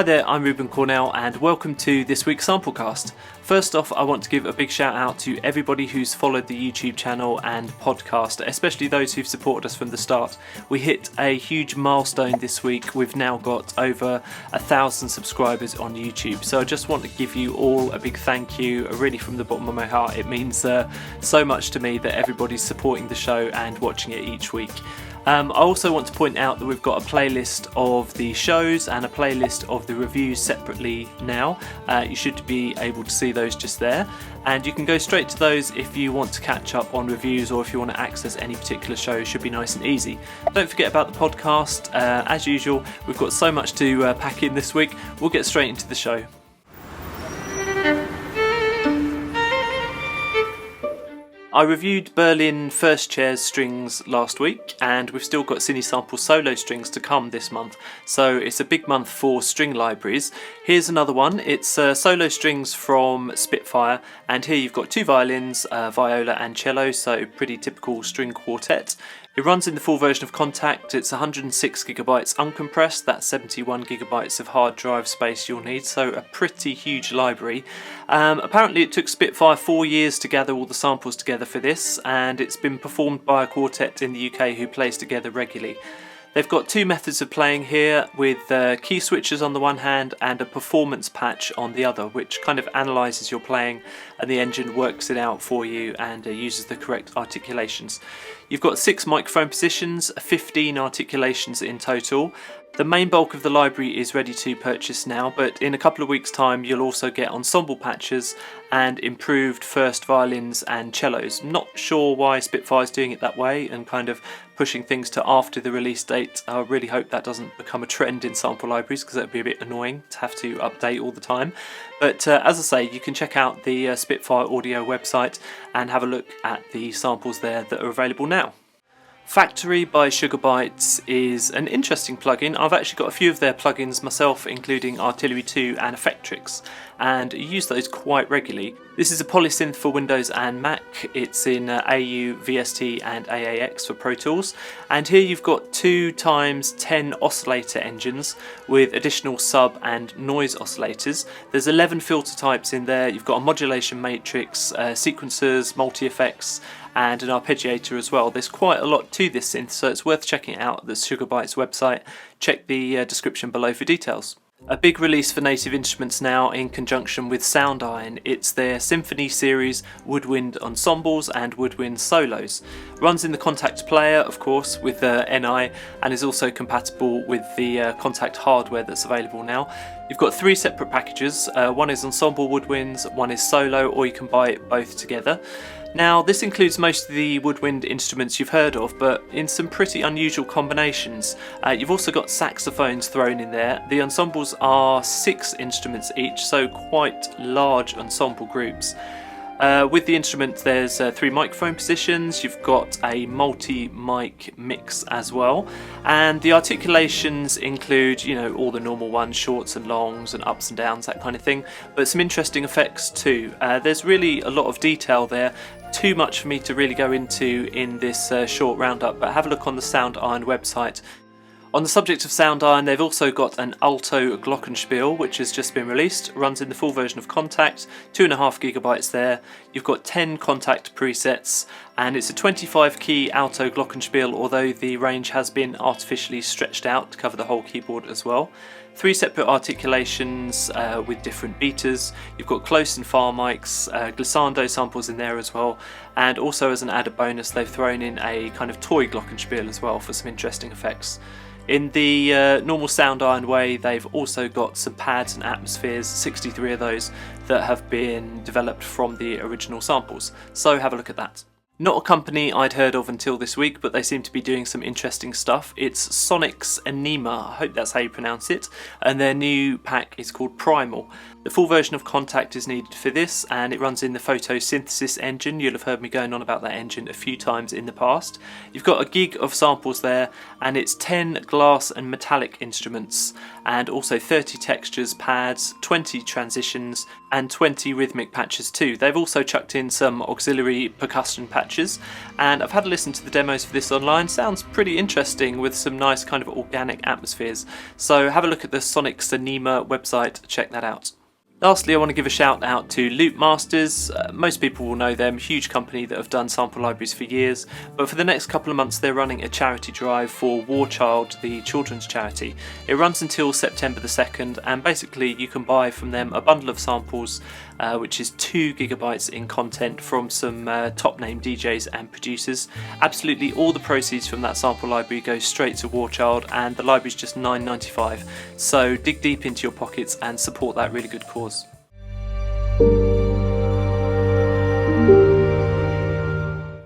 Hi there, I'm Ruben Cornell and welcome to this week's Samplecast. First off, I want to give a big shout out to everybody who's followed the YouTube channel and podcast, especially those who've supported us from the start. We hit a huge milestone this week. We've now got over 1,000 subscribers on YouTube. So I just want to give you all a big thank you, really from the bottom of my heart. It means so much to me that everybody's supporting the show and watching it each week. I also want to point out that we've got a playlist of the shows and a playlist of the reviews separately now. You should be able to see those just there, and you can go straight to those if you want to catch up on reviews or if you want to access any particular show. It should be nice and easy. Don't forget about the podcast. As usual, we've got so much to pack in this week. We'll get straight into the show. I reviewed Berlin First Chair's strings last week, and we've still got Cinesample solo strings to come this month, so it's a big month for string libraries. Here's another one. It's solo strings from Spitfire, and here you've got two violins, viola and cello, so pretty typical string quartet. It runs in the full version of Contact. It's 106GB uncompressed, that's 71GB of hard drive space you'll need, so a pretty huge library. Apparently it took Spitfire 4 years to gather all the samples together for this, and it's been performed by a quartet in the UK who plays together regularly. They've got two methods of playing here, with key switches on the one hand and a performance patch on the other, which kind of analyses your playing and the engine works it out for you and uses the correct articulations. You've got 6 microphone positions, 15 articulations in total. The main bulk of the library is ready to purchase now, but in a couple of weeks' time you'll also get ensemble patches and improved first violins and cellos. Not sure why Spitfire's doing it that way and kind of pushing things to after the release date. I really hope that doesn't become a trend in sample libraries, because that would be a bit annoying to have to update all the time. But as I say, you can check out the Spitfire audio website and have a look at the samples there that are available now. Factory by Bytes is an interesting plugin. I've actually got a few of their plugins myself, including Artillery 2 and Effectrix, and use those quite regularly. This is a polysynth for Windows and Mac. It's in AU, VST and AAX for Pro Tools, and here you've got 2x10 oscillator engines with additional sub and noise oscillators. There's 11 filter types in there. You've got a modulation matrix, sequencers, multi-effects and an arpeggiator as well. There's quite a lot to this synth, so it's worth checking out the Bytes website. Check the description below for details. A big release for Native Instruments now in conjunction with Soundiron. It's their Symphony series Woodwind ensembles and Woodwind solos. Runs in the Contact player, of course, with NI, and is also compatible with the Contact hardware that's available now. You've got 3 separate packages. One is ensemble woodwinds, one is solo, or you can buy it both together. Now, this includes most of the woodwind instruments you've heard of, but in some pretty unusual combinations. You've also got saxophones thrown in there. The ensembles are 6 instruments each, so quite large ensemble groups. With the instrument, there's 3 microphone positions. You've got a multi-mic mix as well, and the articulations include, all the normal ones, shorts and longs and ups and downs, that kind of thing, but some interesting effects too. There's really a lot of detail there. Too much for me to really go into in this short roundup, but have a look on the Soundiron website. On the subject of Soundiron, they've also got an Alto Glockenspiel, which has just been released. Runs in the full version of Contact, 2.5GB there. You've got 10 Contact presets, and it's a 25 key Alto Glockenspiel, although the range has been artificially stretched out to cover the whole keyboard as well. 3 separate articulations with different beaters. You've got close and far mics, glissando samples in there as well, and also as an added bonus they've thrown in a kind of toy Glockenspiel as well for some interesting effects. In the normal Soundiron way, they've also got some pads and atmospheres, 63 of those, that have been developed from the original samples, so have a look at that. Not a company I'd heard of until this week, but they seem to be doing some interesting stuff. It's Sonixenema, I hope that's how you pronounce it, and their new pack is called Primal. The full version of Contact is needed for this, and it runs in the photosynthesis engine. You'll have heard me going on about that engine a few times in the past. You've got a gig of samples there, and it's 10 glass and metallic instruments, and also 30 textures, pads, 20 transitions, and 20 rhythmic patches too. They've also chucked in some auxiliary percussion patches, and I've had a listen to the demos for this online. Sounds pretty interesting with some nice kind of organic atmospheres. So have a look at the Sonixenema website, check that out. Lastly, I want to give a shout out to Loopmasters. Most people will know them, huge company that have done sample libraries for years, but for the next couple of months they're running a charity drive for War Child, the children's charity. It runs until September the 2nd, and basically you can buy from them a bundle of samples, which is 2 gigabytes in content from some top name DJs and producers. Absolutely all the proceeds from that sample library go straight to War Child, and the library's just $9.95. So dig deep into your pockets and support that really good cause.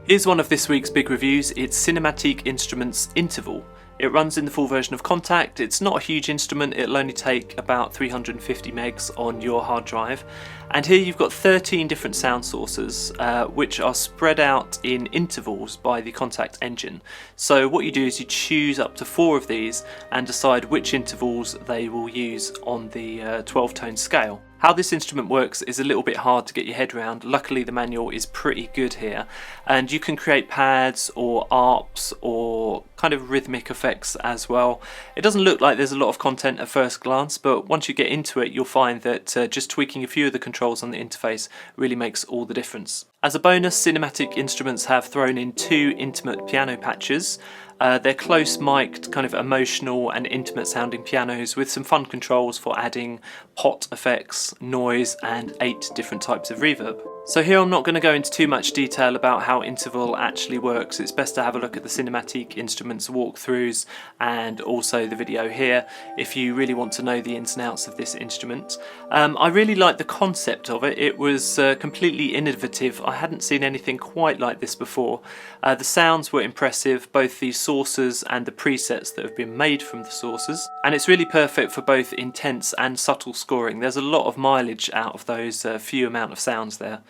Here's one of this week's big reviews. It's Cinematique Instruments Interval. It runs in the full version of Contact. It's not a huge instrument, it'll only take about 350 megs on your hard drive. And here you've got 13 different sound sources, which are spread out in intervals by the Contact engine. So what you do is you choose up to 4 of these and decide which intervals they will use on the 12-tone scale. How this instrument works is a little bit hard to get your head around. Luckily the manual is pretty good here, and you can create pads or ARPs or kind of rhythmic effects as well. It doesn't look like there's a lot of content at first glance, but once you get into it you'll find that just tweaking a few of the controls on the interface really makes all the difference. As a bonus, Cinematique Instruments have thrown in 2 intimate piano patches. They're close mic'd, kind of emotional and intimate sounding pianos with some fun controls for adding pot effects, noise, and 8 different types of reverb. So here I'm not going to go into too much detail about how interval actually works. It's best to have a look at the Cinematique Instruments walkthroughs and also the video here if you really want to know the ins and outs of this instrument. I really like the concept of it. It was completely innovative. I hadn't seen anything quite like this before. The sounds were impressive, both the sources and the presets that have been made from the sources, and it's really perfect for both intense and subtle scoring. There's a lot of mileage out of those few amount of sounds there.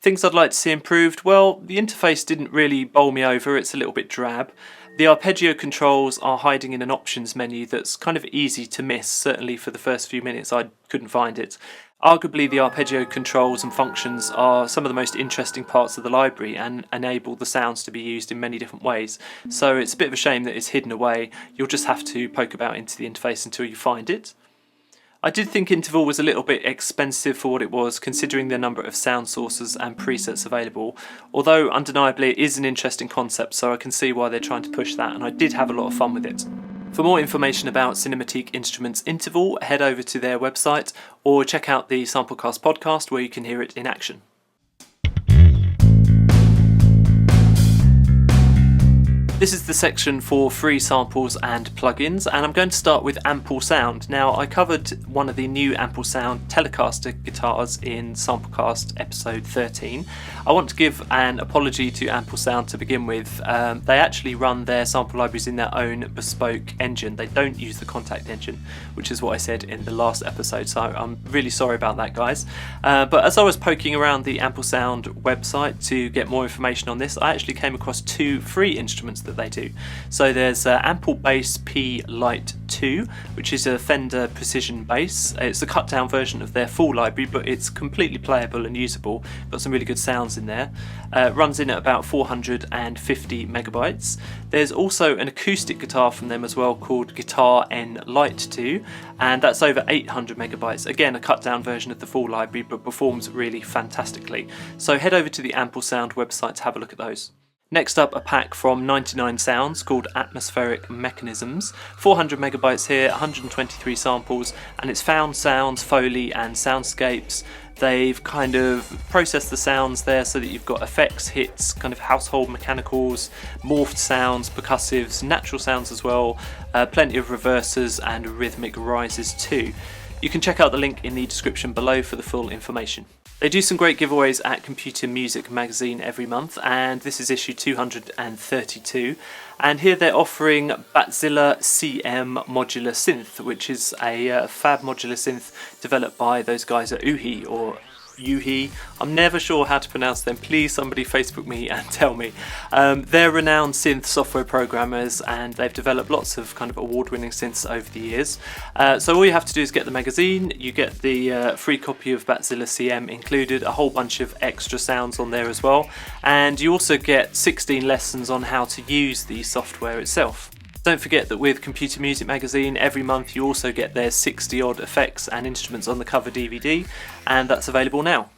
Things I'd like to see improved, well, the interface didn't really bowl me over, it's a little bit drab. The arpeggio controls are hiding in an options menu that's kind of easy to miss. Certainly for the first few minutes I couldn't find it. Arguably the arpeggio controls and functions are some of the most interesting parts of the library and enable the sounds to be used in many different ways. So it's a bit of a shame that it's hidden away. You'll just have to poke about into the interface until you find it. I did think Interval was a little bit expensive for what it was, considering the number of sound sources and presets available, although undeniably it is an interesting concept, so I can see why they're trying to push that, and I did have a lot of fun with it. For more information about Cinematique Instruments Interval, head over to their website or check out the Samplecast podcast where you can hear it in action. This is the section for free samples and plugins, and I'm going to start with Amplesound. Now, I covered one of the new Amplesound Telecaster guitars in Samplecast episode 13. I want to give an apology to Amplesound to begin with. They actually run their sample libraries in their own bespoke engine. They don't use the Contact engine, which is what I said in the last episode, so I'm really sorry about that, guys. But as I was poking around the Amplesound website to get more information on this, I actually came across 2 free instruments that they do. So there's Ample Bass P Lite 2, which is a Fender precision bass. It's a cut down version of their full library, but it's completely playable and usable. Got some really good sounds in there. Runs in at about 450 megabytes. There's also an acoustic guitar from them as well called Guitar N Lite 2, and that's over 800 megabytes. Again, a cut down version of the full library, but performs really fantastically. So head over to the Amplesound website to have a look at those. Next up, a pack from 99 Sounds called Atmospheric Mekanisms. 400 megabytes here, 123 samples, and it's found sounds, Foley and soundscapes. They've kind of processed the sounds there so that you've got effects, hits, kind of household mechanicals, morphed sounds, percussives, natural sounds as well, plenty of reversers and rhythmic rises too. You can check out the link in the description below for the full information. They do some great giveaways at Computer Music Magazine every month, and this is issue 232. And here they're offering Bazille CM Modular Synth, which is a fab modular synth developed by those guys at Uhi, or Uhi. I'm never sure how to pronounce them. Please somebody Facebook me and tell me. They're renowned synth software programmers, and they've developed lots of kind of award-winning synths over the years. So all you have to do is get the magazine. You get the free copy of Bazille CM included, a whole bunch of extra sounds on there as well, and you also get 16 lessons on how to use the software itself. Don't forget that with Computer Music Magazine, every month you also get their 60 odd effects and instruments on the cover DVD, and that's available now.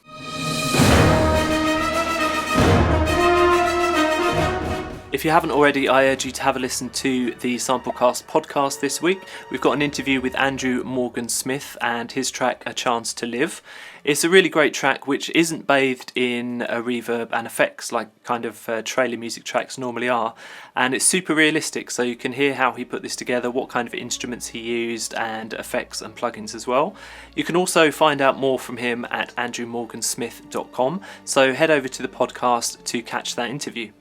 If you haven't already, I urge you to have a listen to the Samplecast podcast this week. We've got an interview with Andrew Morgan Smith and his track A Chance to Live. It's a really great track which isn't bathed in a reverb and effects like kind of trailer music tracks normally are, and it's super realistic, so you can hear how he put this together, what kind of instruments he used, and effects and plugins as well. You can also find out more from him at andrewmorgansmith.com, so head over to the podcast to catch that interview.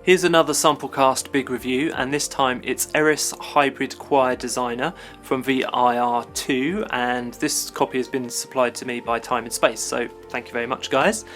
Here's another Samplecast big review, and this time it's Eris Hybrid Choir Designer from Vir2, and this copy has been supplied to me by Time and Space, so thank you very much, guys.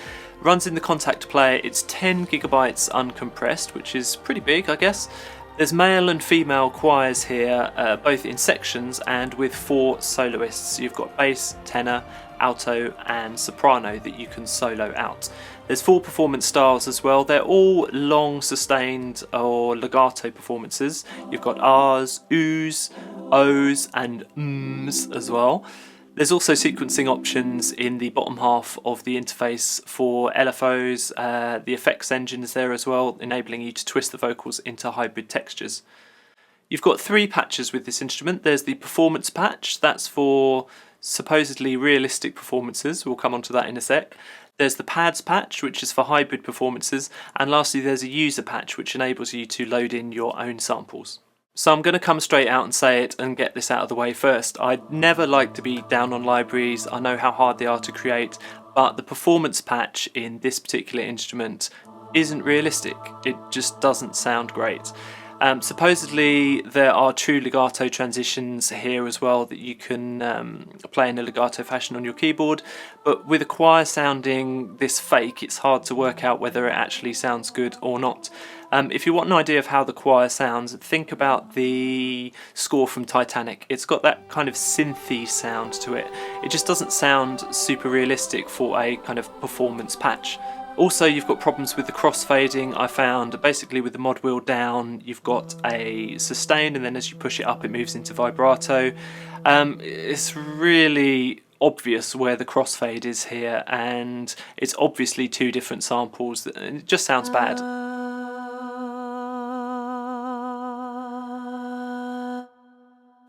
Runs in the Contact player. It's 10 gigabytes uncompressed, which is pretty big, I guess. There's male and female choirs here, both in sections and with 4 soloists. You've got bass, tenor, alto and soprano that you can solo out. There's 4 performance styles as well. They're all long sustained or legato performances. You've got R's, U's, O's and M's as well. There's also sequencing options in the bottom half of the interface for LFOs. The effects engine is there as well, enabling you to twist the vocals into hybrid textures. You've got 3 patches with this instrument. There's the performance patch, that's for supposedly realistic performances. We'll come on to that in a sec. There's the pads patch, which is for hybrid performances, and lastly there's a user patch which enables you to load in your own samples. So I'm going to come straight out and say it and get this out of the way first. I'd never like to be down on libraries. I know how hard they are to create, but the performance patch in this particular instrument isn't realistic. It just doesn't sound great. Supposedly there are true legato transitions here as well that you can play in a legato fashion on your keyboard, but with a choir sounding this fake, it's hard to work out whether it actually sounds good or not. If you want an idea of how the choir sounds, think about the score from Titanic. It's got that kind of synthy sound to it. It just doesn't sound super realistic for a kind of performance patch. Also, you've got problems with the crossfading. I found basically with the mod wheel down, you've got a sustain, and then as you push it up, it moves into vibrato. It's really obvious where the crossfade is here, and it's obviously 2 different samples. It just sounds bad.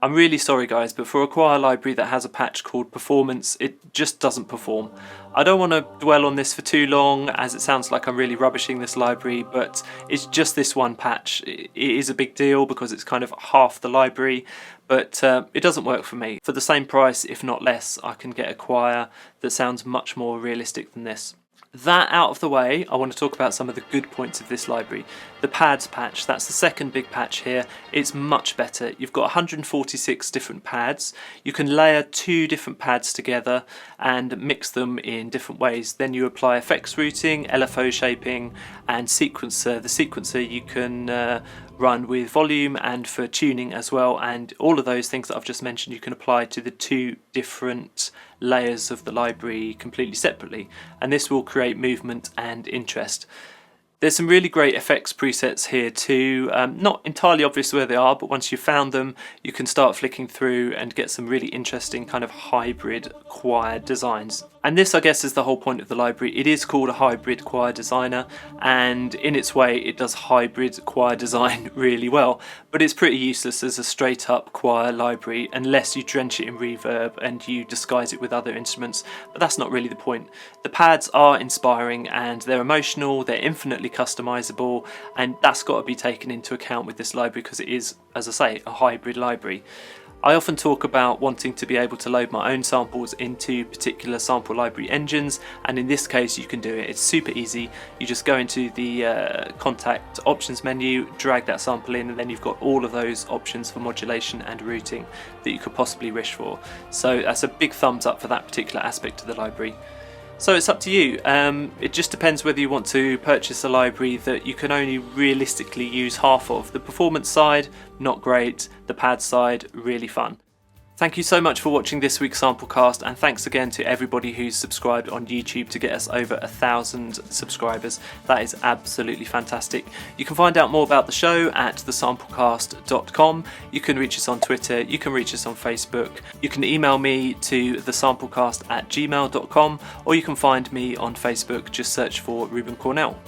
I'm really sorry guys, but for a choir library that has a patch called Performance, it just doesn't perform. I don't want to dwell on this for too long, as it sounds like I'm really rubbishing this library, but it's just this one patch. It is a big deal because it's kind of half the library, but it doesn't work for me. For the same price, if not less, I can get a choir that sounds much more realistic than this. That out of the way, I want to talk about some of the good points of this library. The pads patch, that's the second big patch here. It's much better. You've got 146 different pads. You can layer 2 different pads together and mix them in different ways. Then you apply effects routing, LFO shaping and sequencer. The sequencer you can run with volume and for tuning as well, and all of those things that I've just mentioned you can apply to the 2 different layers of the library completely separately, and this will create movement and interest. There's some really great effects presets here too, not entirely obvious where they are, but once you've found them you can start flicking through and get some really interesting kind of hybrid choir designs. And this, I guess, is the whole point of the library. It is called a hybrid choir designer, and in its way it does hybrid choir design really well, but it's pretty useless as a straight up choir library unless you drench it in reverb and you disguise it with other instruments, but that's not really the point. The pads are inspiring and they're emotional, they're infinitely customizable, and that's got to be taken into account with this library because it is, as I say, a hybrid library. I often talk about wanting to be able to load my own samples into particular sample library engines, and in this case you can do it. It's super easy. You just go into the contact options menu, drag that sample in, and then you've got all of those options for modulation and routing that you could possibly wish for. So that's a big thumbs up for that particular aspect of the library. So it's up to you. It just depends whether you want to purchase a library that you can only realistically use half of. The performance side, not great. The pad side, really fun. Thank you so much for watching this week's Samplecast, and thanks again to everybody who's subscribed on YouTube to get us over 1,000 subscribers. That is absolutely fantastic. You can find out more about the show at thesamplecast.com. You can reach us on Twitter, you can reach us on Facebook, you can email me to thesamplecast@gmail.com, or you can find me on Facebook, just search for Ruben Cornell.